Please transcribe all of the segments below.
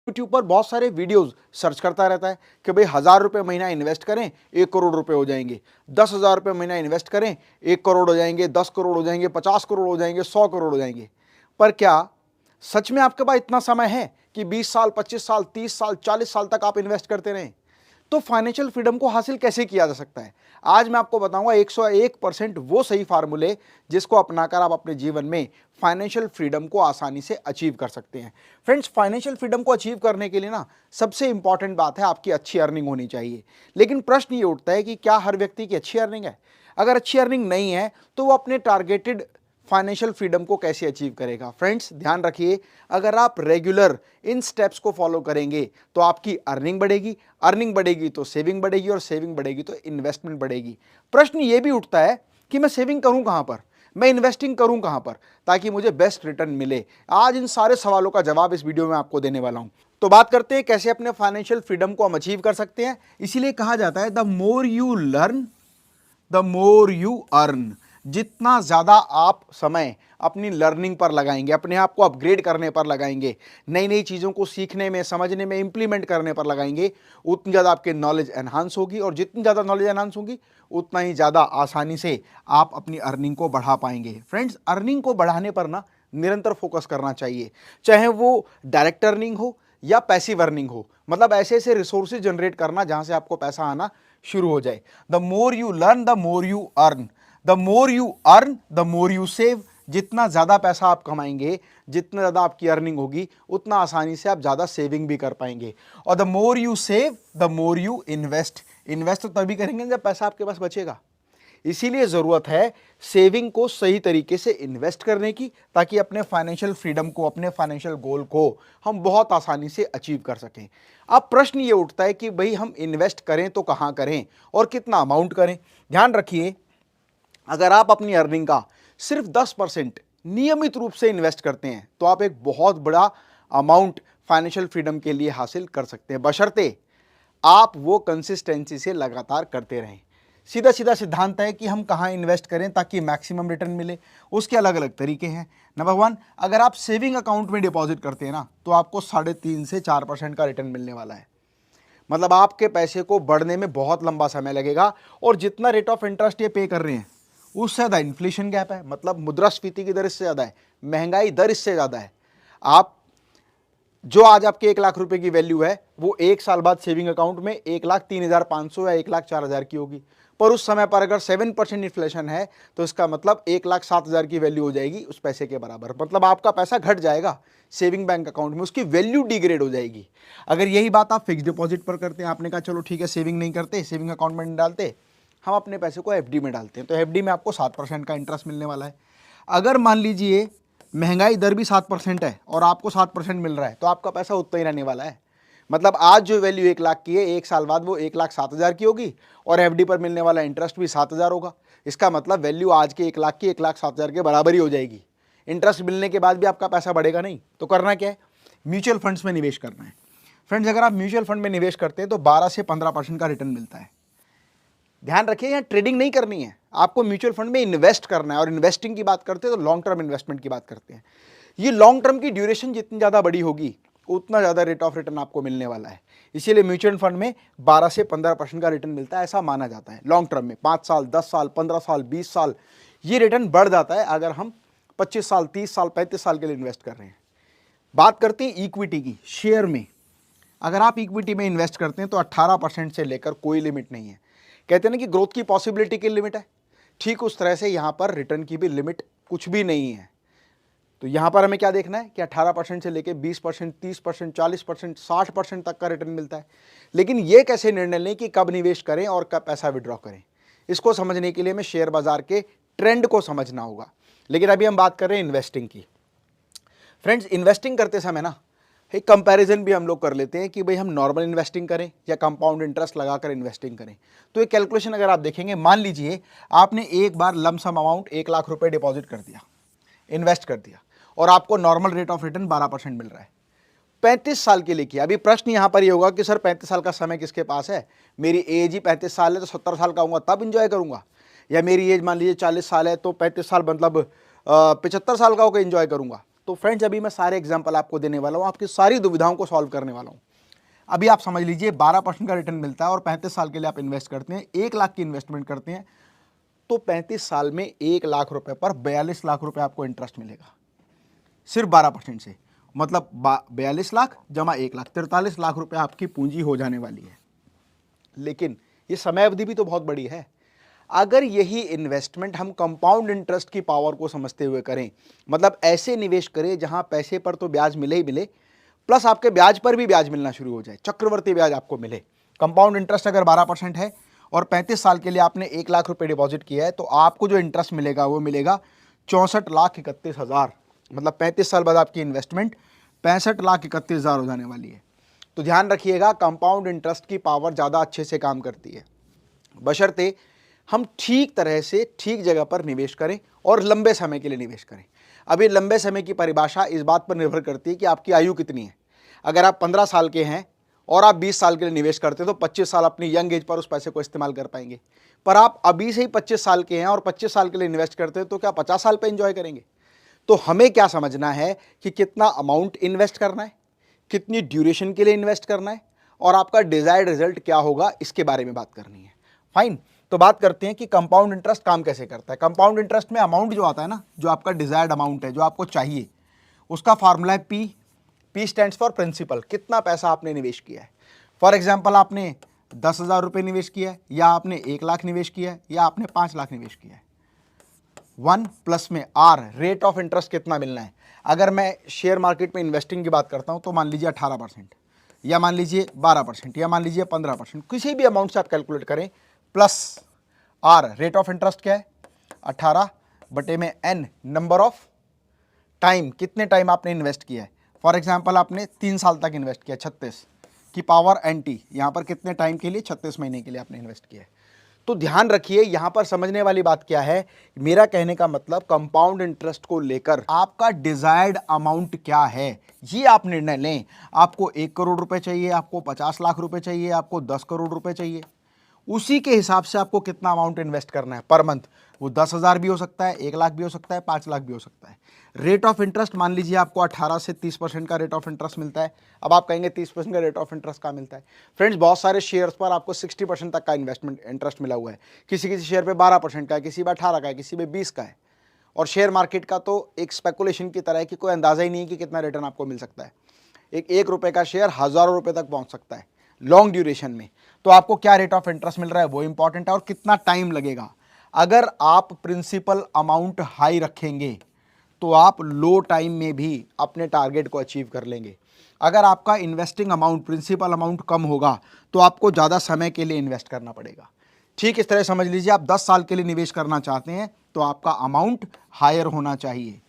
YouTube पर बहुत सारे वीडियोस सर्च करता रहता है कि भाई 1,000 रुपये महीना इन्वेस्ट करें 1 करोड़ रुपए हो जाएंगे, 10,000 रुपये महीना इन्वेस्ट करें 1 करोड़ हो जाएंगे, 10 करोड़ हो जाएंगे, 50 करोड़ हो जाएंगे, 100 करोड़ हो जाएंगे। पर क्या सच में आपके पास इतना समय है कि 20 साल, 25 साल, 30 साल, 40 साल तक आप इन्वेस्ट करते रहें? तो फाइनेंशियल फ्रीडम को हासिल कैसे किया जा सकता है, आज मैं आपको बताऊंगा 101% वो सही फार्मूले जिसको अपनाकर आप अपने जीवन में फाइनेंशियल फ्रीडम को आसानी से अचीव कर सकते हैं। फ्रेंड्स, फाइनेंशियल फ्रीडम को अचीव करने के लिए ना सबसे इंपॉर्टेंट बात है आपकी अच्छी अर्निंग होनी चाहिए। लेकिन प्रश्न ये उठता है कि क्या हर व्यक्ति की अच्छी अर्निंग है? अगर अच्छी अर्निंग नहीं है तो वो अपने टारगेटेड फाइनेंशियल फ्रीडम को कैसे अचीव करेगा? फ्रेंड्स, ध्यान रखिए, अगर आप रेगुलर इन स्टेप्स को फॉलो करेंगे तो आपकी अर्निंग बढ़ेगी, अर्निंग बढ़ेगी तो सेविंग बढ़ेगी, और सेविंग बढ़ेगी तो इन्वेस्टमेंट बढ़ेगी। प्रश्न ये भी उठता है कि मैं सेविंग करूं कहां पर, मैं इन्वेस्टिंग करूं कहां पर ताकि मुझे बेस्ट रिटर्न मिले। आज इन सारे सवालों का जवाब इस वीडियो में आपको देने वाला हूं। तो बात करते हैं कैसे अपने फाइनेंशियल फ्रीडम को हम अचीव कर सकते हैं। इसीलिए कहा जाता है the more you learn the more you earn. जितना ज़्यादा आप समय अपनी लर्निंग पर लगाएंगे, अपने आप को अपग्रेड करने पर लगाएंगे, नई नई चीज़ों को सीखने में, समझने में, इंप्लीमेंट करने पर लगाएंगे, उतनी ज़्यादा आपकी नॉलेज एनहांस होगी, और जितनी ज़्यादा नॉलेज एनहांस होगी उतना ही ज़्यादा आसानी से आप अपनी अर्निंग को बढ़ा पाएंगे। फ्रेंड्स, अर्निंग को बढ़ाने पर ना निरंतर फोकस करना चाहिए, चाहे वो डायरेक्ट अर्निंग हो या पैसिव अर्निंग हो। मतलब ऐसे ऐसे रिसोर्सेज जनरेट करना जहां से आपको पैसा आना शुरू हो जाए। The more you learn the more you earn, the more you earn the more you save. जितना ज़्यादा पैसा आप कमाएंगे, जितना ज़्यादा आपकी अर्निंग होगी, उतना आसानी से आप ज़्यादा सेविंग भी कर पाएंगे। और the more you save the more you invest. Invest तो तभी करेंगे जब पैसा आपके पास बचेगा। इसीलिए ज़रूरत है सेविंग को सही तरीके से इन्वेस्ट करने की, ताकि अपने फाइनेंशियल फ्रीडम को, अपने फाइनेंशियल गोल को हम बहुत आसानी से अचीव कर सकें। अब प्रश्न ये उठता है कि भाई हम इन्वेस्ट करें तो कहाँ करें और कितना अमाउंट करें? ध्यान रखिए, अगर आप अपनी अर्निंग का सिर्फ 10% नियमित रूप से इन्वेस्ट करते हैं तो आप एक बहुत बड़ा अमाउंट फाइनेंशियल फ्रीडम के लिए हासिल कर सकते हैं, बशर्ते आप वो कंसिस्टेंसी से लगातार करते रहें। सीधा सीधा सिद्धांत है कि हम कहाँ इन्वेस्ट करें ताकि मैक्सिमम रिटर्न मिले। उसके अलग अलग तरीके हैं। नंबर 1, अगर आप सेविंग अकाउंट में डिपॉजिट करते हैं ना तो आपको 3.5 से 4% का रिटर्न मिलने वाला है। मतलब आपके पैसे को बढ़ने में बहुत लंबा समय लगेगा, और जितना रेट ऑफ इंटरेस्ट ये पे कर रहे हैं उससे ज़्यादा इन्फ्लेशन गैप है, मतलब मुद्रास्फीति की दर इससे ज़्यादा है, महंगाई दर इससे ज़्यादा है। आप जो आज आपके 1 लाख रुपए की वैल्यू है वो 1 साल बाद सेविंग अकाउंट में 1,03,500 या 1,04,000 की होगी। पर उस समय पर अगर 7% इन्फ्लेशन है तो इसका मतलब 1,07,000 की वैल्यू हो जाएगी उस पैसे के बराबर। मतलब आपका पैसा घट जाएगा सेविंग बैंक अकाउंट में, उसकी वैल्यू डिग्रेड हो जाएगी। अगर यही बात आप फिक्स डिपॉजिट पर करते हैं, आपने कहा चलो ठीक है सेविंग नहीं करते, सेविंग अकाउंट में नहीं डालते, हम अपने पैसे को एफडी में डालते हैं, तो एफडी में आपको 7% का इंटरेस्ट मिलने वाला है। अगर मान लीजिए महंगाई दर भी 7% है और आपको 7% मिल रहा है तो आपका पैसा उतना ही रहने वाला है। मतलब आज जो वैल्यू 1 लाख की है, 1 साल बाद वो 1,07,000 की होगी, और एफडी पर मिलने वाला इंटरेस्ट भी 7,000 होगा। इसका मतलब वैल्यू आज के 1 लाख की 1,07,000 के बराबर ही हो जाएगी। इंटरेस्ट मिलने के बाद भी आपका पैसा बढ़ेगा नहीं। तो करना क्या है? म्यूचुअल फंड्स में निवेश करना है। फ्रेंड्स, अगर आप म्यूचुअल फंड में निवेश करते हैं तो 12 से 15% का रिटर्न मिलता है। ध्यान रखिए, यहाँ ट्रेडिंग नहीं करनी है, आपको म्यूचुअल फंड में इन्वेस्ट करना है। और इन्वेस्टिंग की बात करते हैं तो लॉन्ग टर्म इन्वेस्टमेंट की बात करते हैं। ये लॉन्ग टर्म की ड्यूरेशन जितनी ज़्यादा बड़ी होगी उतना ज़्यादा रेट ऑफ रिटर्न आपको मिलने वाला है। इसीलिए म्यूचुअल फंड में 12 से 15% का रिटर्न मिलता है, ऐसा माना जाता है। लॉन्ग टर्म में 5 साल, 10 साल, 15 साल, 20 साल, ये रिटर्न बढ़ जाता है अगर हम 25 साल, 30 साल, 35 साल के लिए इन्वेस्ट कर रहे हैं। बात करते हैं इक्विटी की, शेयर में। अगर आप इक्विटी में इन्वेस्ट करते हैं तो 18% से लेकर कोई लिमिट नहीं है। कहते हैं ना कि ग्रोथ की पॉसिबिलिटी की लिमिट है, ठीक उस तरह से यहाँ पर रिटर्न की भी लिमिट कुछ भी नहीं है। तो यहाँ पर हमें क्या देखना है कि 18% से लेकर 20%, 30%, 40%, 60% तक का रिटर्न मिलता है। लेकिन ये कैसे निर्णय लें कि कब निवेश करें और कब पैसा विड्रॉ करें, इसको समझने के लिए हमें शेयर बाजार के ट्रेंड को समझना होगा। लेकिन अभी हम बात कर रहे हैं इन्वेस्टिंग की। फ्रेंड्स, इन्वेस्टिंग करते समय ना एक कंपैरिजन भी हम लोग कर लेते हैं कि भाई हम नॉर्मल इन्वेस्टिंग करें या कंपाउंड इंटरेस्ट लगाकर इन्वेस्टिंग करें। तो एक कैलकुलेशन अगर आप देखेंगे, मान लीजिए आपने एक बार लमसम अमाउंट 1 लाख रुपए डिपॉजिट कर दिया, इन्वेस्ट कर दिया, और आपको नॉर्मल रेट ऑफ रिटर्न 12% मिल रहा है। 35 साल के लिए किया। अभी प्रश्न यहाँ पर ये होगा कि सर 35 साल का समय किसके पास है? मेरी एज ही 35 साल है तो 70 साल का होऊंगा तब इंजॉय करूंगा, या मेरी एज मान लीजिए 40 साल है तो 35 साल मतलब 75 साल का होकर इंजॉय करूंगा। तो फ्रेंड्स अभी मैं सारे एग्जाम्पल आपको देने वाला हूँ, आपकी सारी दुविधाओं को सॉल्व करने वाला हूँ। अभी आप समझ लीजिए 12% का रिटर्न मिलता है और 35 साल के लिए आप इन्वेस्ट करते हैं, 1 लाख की इन्वेस्टमेंट करते हैं, तो 35 साल में 1 लाख रुपए पर 42 लाख रुपए आपको इंटरेस्ट मिलेगा सिर्फ 12% से। मतलब 42 लाख जमा 1 लाख, 43 लाख रुपए आपकी पूंजी हो जाने वाली है। लेकिन ये समय अवधि भी तो बहुत बड़ी है। अगर यही इन्वेस्टमेंट हम कंपाउंड इंटरेस्ट की पावर को समझते हुए करें, मतलब ऐसे निवेश करें जहां पैसे पर तो ब्याज मिले ही मिले, प्लस आपके ब्याज पर भी ब्याज मिलना शुरू हो जाए, चक्रवर्ती ब्याज आपको मिले। कंपाउंड इंटरेस्ट अगर 12% है और 35 साल के लिए आपने 1 लाख रुपए डिपॉजिट किया है, तो आपको जो इंटरेस्ट मिलेगा वो मिलेगा 64,31,000। मतलब 35 साल बाद आपकी इन्वेस्टमेंट 65,31,000 हो जाने वाली है। तो ध्यान रखिएगा, कंपाउंड इंटरेस्ट की पावर ज़्यादा अच्छे से काम करती है, बशर्ते हम ठीक तरह से ठीक जगह पर निवेश करें और लंबे समय के लिए निवेश करें। अब ये लंबे समय की परिभाषा इस बात पर निर्भर करती है कि आपकी आयु कितनी है। अगर आप 15 साल के हैं और आप 20 साल के लिए निवेश करते हैं तो 25 साल अपनी यंग एज पर उस पैसे को इस्तेमाल कर पाएंगे। पर आप अभी से ही 25 साल के हैं और 25 साल के लिए इन्वेस्ट करते हैं तो क्या 50 साल पर एंजॉय करेंगे? तो हमें क्या समझना है कि कितना अमाउंट इन्वेस्ट करना है, कितनी ड्यूरेशन के लिए इन्वेस्ट करना है और आपका डिजायर्ड रिजल्ट क्या होगा, इसके बारे में बात करनी है। फाइन, तो बात करते हैं कि कंपाउंड इंटरेस्ट काम कैसे करता है। कंपाउंड इंटरेस्ट में अमाउंट जो आता है ना, जो आपका डिजायर्ड अमाउंट है, जो आपको चाहिए, उसका फार्मूला है P. P stands for principal, कितना पैसा आपने निवेश किया है। फॉर एग्जाम्पल आपने 10,000 रुपये निवेश किया है, या आपने 1 लाख निवेश किया है, या आपने 5 लाख निवेश किया है। 1 प्लस में आर, रेट ऑफ इंटरेस्ट कितना मिलना है। अगर मैं शेयर मार्केट में इन्वेस्टिंग की बात करता हूं तो मान लीजिए 18%, या मान लीजिए 12%, या मान लीजिए 15%, किसी भी अमाउंट से आप कैलकुलेट करें, plus R, rate of interest क्या है 18 बटे में एन, नंबर ऑफ टाइम, कितने टाइम आपने इन्वेस्ट किया है। फॉर एग्जाम्पल आपने 3 साल तक इन्वेस्ट किया, 36 की पावर एन टी, यहां पर कितने टाइम के लिए, 36 महीने के लिए आपने इन्वेस्ट किया है। तो ध्यान रखिए, यहां पर समझने वाली बात क्या है, मेरा कहने का मतलब कंपाउंड इंटरेस्ट को लेकर आपका डिजायर्ड अमाउंट क्या है, ये आप निर्णय लें। आपको 1 करोड़ रुपए चाहिए, आपको 50 लाख रुपए चाहिए, आपको 10 करोड़ रुपए चाहिए, उसी के हिसाब से आपको कितना अमाउंट इन्वेस्ट करना है पर मंथ। वो 10,000 भी हो सकता है, 1 लाख भी हो सकता है, 5 लाख भी हो सकता है। रेट ऑफ इंटरेस्ट मान लीजिए आपको 18 से 30% का रेट ऑफ इंटरेस्ट मिलता है। अब आप कहेंगे 30% का रेट ऑफ इंटरेस्ट कहाँ मिलता है? फ्रेंड्स, बहुत सारे शेयर्स पर आपको 60% तक का इन्वेस्टमेंट इंटरेस्ट मिला हुआ है। किसी किसी शेयर पे 12% का है, किसी पे 18 का है, किसी पे 20 का है। और शेयर मार्केट का तो एक स्पेकुलेशन की तरह है कि कोई अंदाजा ही नहीं है कि कितना रिटर्न आपको मिल सकता है। एक रुपए का शेयर हज़ारों रुपए तक पहुंच सकता है लॉन्ग ड्यूरेशन में। तो आपको क्या रेट ऑफ इंटरेस्ट मिल रहा है वो इंपॉर्टेंट है, और कितना टाइम लगेगा। अगर आप प्रिंसिपल अमाउंट हाई रखेंगे तो आप लो टाइम में भी अपने टारगेट को अचीव कर लेंगे। अगर आपका इन्वेस्टिंग अमाउंट, प्रिंसिपल अमाउंट कम होगा तो आपको ज़्यादा समय के लिए इन्वेस्ट करना पड़ेगा। ठीक इस तरह समझ लीजिए, आप 10 साल के लिए निवेश करना चाहते हैं तो आपका अमाउंट हायर होना चाहिए।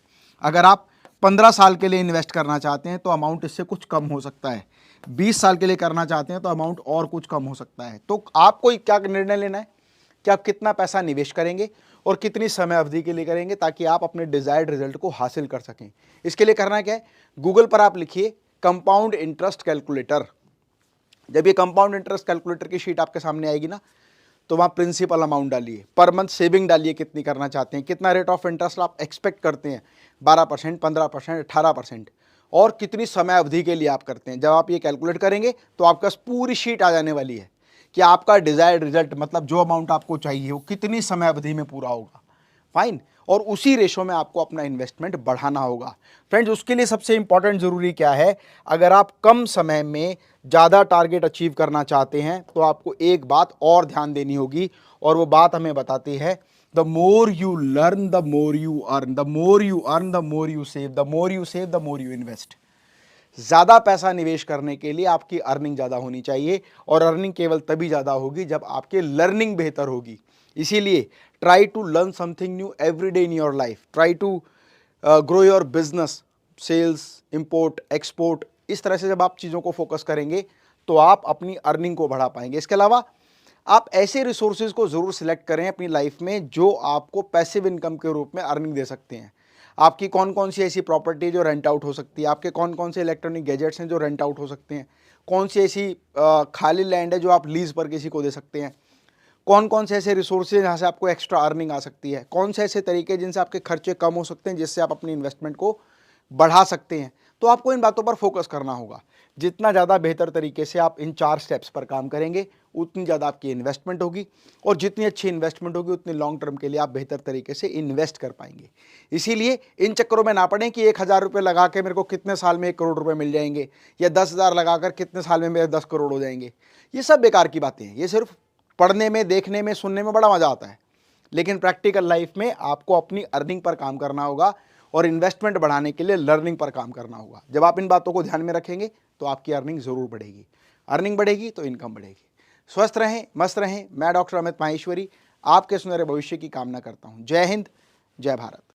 अगर आप 15 साल के लिए इन्वेस्ट करना चाहते हैं तो अमाउंट इससे कुछ कम हो सकता है। 20 साल के लिए करना चाहते हैं तो अमाउंट और कुछ कम हो सकता है। तो आपको क्या निर्णय लेना है कि आप कितना पैसा निवेश करेंगे और कितनी समय अवधि के लिए करेंगे, ताकि आप अपने डिजायर्ड रिजल्ट को हासिल कर सकें। इसके लिए करना क्या है, गूगल पर आप लिखिए कंपाउंड इंटरेस्ट कैलकुलेटर। जब ये कंपाउंड इंटरेस्ट कैलकुलेटर की शीट आपके सामने आएगी ना, तो वहाँ प्रिंसिपल अमाउंट डालिए, पर मंथ सेविंग डालिए, कितनी करना चाहते हैं, कितना रेट ऑफ इंटरेस्ट आप एक्सपेक्ट करते हैं, 12%, 15%, 18%, और कितनी समय अवधि के लिए आप करते हैं। जब आप ये कैलकुलेट करेंगे तो आपके पास पूरी शीट आ जाने वाली है कि आपका डिजायर्ड रिजल्ट, मतलब जो अमाउंट आपको चाहिए वो कितनी समय अवधि में पूरा होगा। फाइन, और उसी रेशो में आपको अपना इन्वेस्टमेंट बढ़ाना होगा। फ्रेंड्स, उसके लिए सबसे इंपॉर्टेंट जरूरी क्या है, अगर आप कम समय में ज़्यादा टारगेट अचीव करना चाहते हैं तो आपको एक बात और ध्यान देनी होगी, और वो बात हमें बताती है the more you learn the more you earn, the more you earn the more you save, the more you save the more you invest. ज़्यादा पैसा निवेश करने के लिए आपकी अर्निंग ज़्यादा होनी चाहिए, और अर्निंग केवल तभी ज़्यादा होगी जब आपकी लर्निंग बेहतर होगी। इसीलिए try to learn something new every day in your life, try to grow your business, sales, import, export. इस तरह से जब आप चीज़ों को फोकस करेंगे तो आप अपनी अर्निंग को बढ़ा पाएंगे। इसके अलावा आप ऐसे रिसोर्सेज को ज़रूर सिलेक्ट करें अपनी लाइफ में जो आपको पैसिव इनकम के रूप में अर्निंग दे सकते हैं। आपकी कौन कौन सी ऐसी प्रॉपर्टी जो रेंट आउट हो सकती है, आपके कौन कौन से इलेक्ट्रॉनिक गैजेट्स हैं जो रेंट आउट हो सकते हैं, कौन सी ऐसी खाली लैंड है जो आप लीज पर किसी को दे सकते हैं, कौन कौन से ऐसे रिसोर्सेज जहाँ से आपको एक्स्ट्रा अर्निंग आ सकती है, कौन से ऐसे तरीके जिनसे आपके खर्चे कम हो सकते हैं, जिससे आप अपनी इन्वेस्टमेंट को बढ़ा सकते हैं, तो आपको इन बातों पर फोकस करना होगा। जितना ज़्यादा बेहतर तरीके से आप इन 4 स्टेप्स पर काम करेंगे, उतनी ज़्यादा आपकी इन्वेस्टमेंट होगी, और जितनी अच्छी इन्वेस्टमेंट होगी उतनी लॉन्ग टर्म के लिए आप बेहतर तरीके से इन्वेस्ट कर पाएंगे। इसीलिए इन चक्करों में ना पड़ें कि 1,000 रुपये लगा के मेरे को कितने साल में 1 करोड़ रुपए मिल जाएंगे, या 10,000 लगाकर कितने साल में मेरे 10 करोड़ हो जाएंगे। ये सब बेकार की बातें हैं। ये सिर्फ पढ़ने में, देखने में, सुनने में बड़ा मज़ा आता है, लेकिन प्रैक्टिकल लाइफ में आपको अपनी अर्निंग पर काम करना होगा और इन्वेस्टमेंट बढ़ाने के लिए लर्निंग पर काम करना होगा। जब आप इन बातों को ध्यान में रखेंगे तो आपकी अर्निंग ज़रूर बढ़ेगी। अर्निंग बढ़ेगी तो इनकम बढ़ेगी। स्वस्थ रहें, मस्त रहें। मैं डॉक्टर अमित माहेश्वरी आपके सुनहरे भविष्य की कामना करता हूँ। जय हिंद, जय भारत।